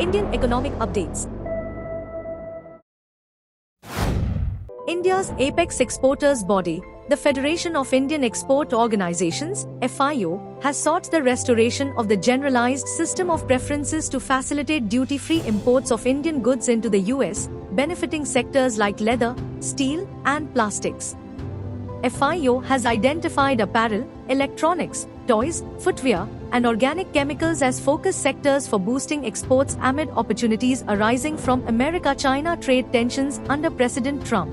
Indian economic updates. India's apex exporters body, the Federation of Indian Export Organizations (FIO), has sought the restoration of the generalized system of preferences to facilitate duty-free imports of Indian goods into the US, benefiting sectors like leather, steel, and plastics. FIO has identified apparel, electronics, toys, footwear, and organic chemicals as focus sectors for boosting exports amid opportunities arising from America-China trade tensions under President Trump.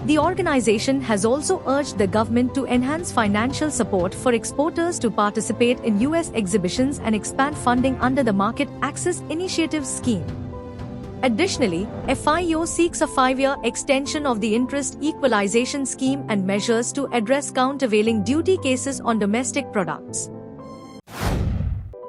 The organization has also urged the government to enhance financial support for exporters to participate in US exhibitions and expand funding under the Market Access Initiative scheme. Additionally, FIO seeks a 5-year extension of the interest equalization scheme and measures to address countervailing duty cases on domestic products.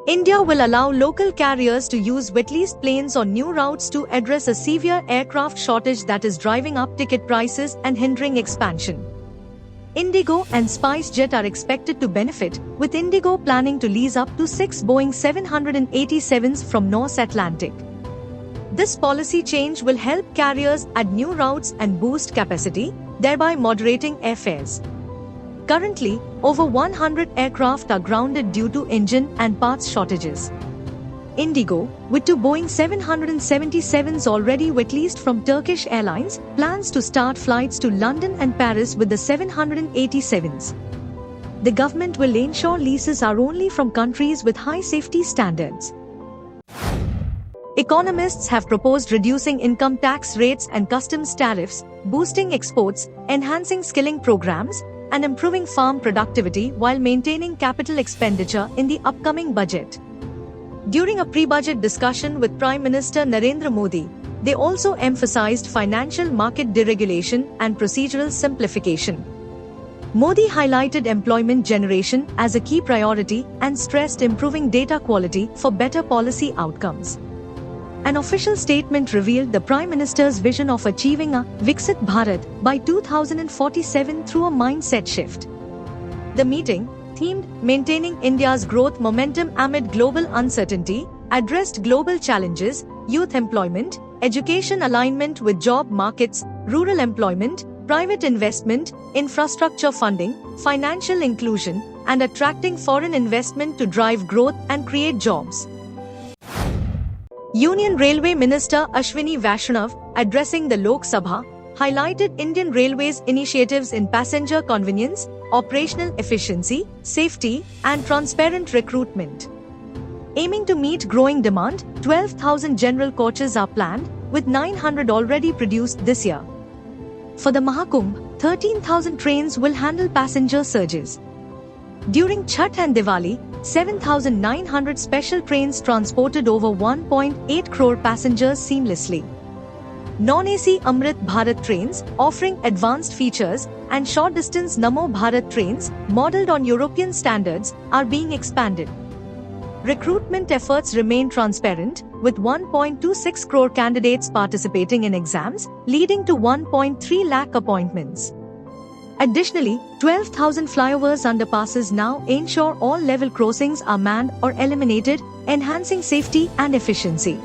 India will allow local carriers to use wet-leased planes on new routes to address a severe aircraft shortage that is driving up ticket prices and hindering expansion. Indigo and SpiceJet are expected to benefit, with Indigo planning to lease up to 6 Boeing 787s from North Atlantic. This policy change will help carriers add new routes and boost capacity, thereby moderating airfares. Currently, over 100 aircraft are grounded due to engine and parts shortages. Indigo, with 2 Boeing 777s already wet-leased from Turkish Airlines, plans to start flights to London and Paris with the 787s. The government will ensure leases are only from countries with high safety standards. Economists have proposed reducing income tax rates and customs tariffs, boosting exports, enhancing skilling programs, and improving farm productivity while maintaining capital expenditure in the upcoming budget. During a pre-budget discussion with Prime Minister Narendra Modi, they also emphasized financial market deregulation and procedural simplification. Modi highlighted employment generation as a key priority and stressed improving data quality for better policy outcomes. An official statement revealed the Prime Minister's vision of achieving a Viksit Bharat by 2047 through a mindset shift. The meeting, themed Maintaining India's Growth Momentum Amid Global Uncertainty, addressed global challenges, youth employment, education alignment with job markets, rural employment, private investment, infrastructure funding, financial inclusion, and attracting foreign investment to drive growth and create jobs. Union Railway Minister Ashwini Vaishnav, addressing the Lok Sabha, highlighted Indian Railways' initiatives in passenger convenience, operational efficiency, safety, and transparent recruitment. Aiming to meet growing demand, 12,000 general coaches are planned, with 900 already produced this year. For the Mahakumbh, 13,000 trains will handle passenger surges. During Chhath and Diwali, 7,900 special trains transported over 1.8 crore passengers seamlessly. Non-AC Amrit Bharat trains, offering advanced features, and short-distance Namo Bharat trains, modelled on European standards, are being expanded. Recruitment efforts remain transparent, with 1.26 crore candidates participating in exams, leading to 1.3 lakh appointments. Additionally, 12,000 flyovers underpasses now ensure all level crossings are manned or eliminated, enhancing safety and efficiency.